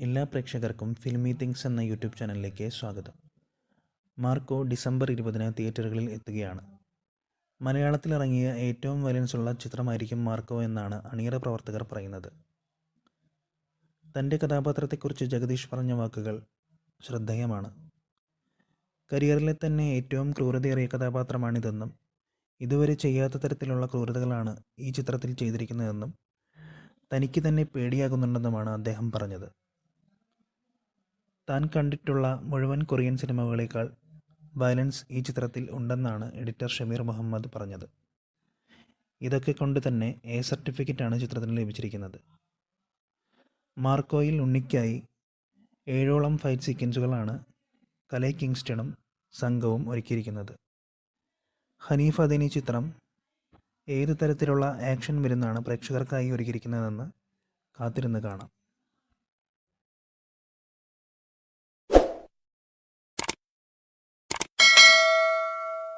എല്ലാ പ്രേക്ഷകർക്കും filmy things എന്ന യൂട്യൂബ് ചാനലിലേക്ക് സ്വാഗതം. മാർക്കോ ഡിസംബർ 20-ന് തിയേറ്ററുകളിൽ എത്തുകയാണ്. മലയാളത്തിലിറങ്ങിയ ഏറ്റവും വയലൻസ് ഉള്ള ചിത്രമായിരിക്കും മാർക്കോ എന്നാണ് അണിയറ പ്രവർത്തകർ പറയുന്നത്. തൻ്റെ കഥാപാത്രത്തെക്കുറിച്ച് ജഗദീഷ് പറഞ്ഞ വാക്കുകൾ ശ്രദ്ധേയമാണ്. കരിയറിലെ തന്നെ ഏറ്റവും ക്രൂരതയേറിയ കഥാപാത്രമാണിതെന്നും ഇതുവരെ ചെയ്യാത്ത തരത്തിലുള്ള ക്രൂരതകളാണ് ഈ ചിത്രത്തിൽ ചെയ്തിരിക്കുന്നതെന്നും തനിക്ക് തന്നെ പേടിയാകുന്നുണ്ടെന്നുമാണ് അദ്ദേഹം പറഞ്ഞത്. താൻ കണ്ടിട്ടുള്ള മുഴുവൻ കൊറിയൻ സിനിമകളേക്കാൾ വയലൻസ് ഈ ചിത്രത്തിൽ ഉണ്ടെന്നാണ് എഡിറ്റർ ഷമീർ മുഹമ്മദ് പറഞ്ഞത്. ഇതൊക്കെ കൊണ്ട് തന്നെ എ സർട്ടിഫിക്കറ്റാണ് ചിത്രത്തിന് ലഭിച്ചിരിക്കുന്നത്. മാർക്കോയിൽ ഉണ്ണിക്കായി 7ഓളം ഫൈറ്റ് സീക്വൻസുകളാണ് കലൈ കിങ്സ്റ്റണും സംഘവും ഒരുക്കിയിരിക്കുന്നത്. ഹനീഫ് അദീനി ചിത്രം ഏത് തരത്തിലുള്ള ആക്ഷൻ വരുന്നാണ് പ്രേക്ഷകർക്കായി ഒരുക്കിയിരിക്കുന്നതെന്ന് കാത്തിരുന്ന് കാണാം.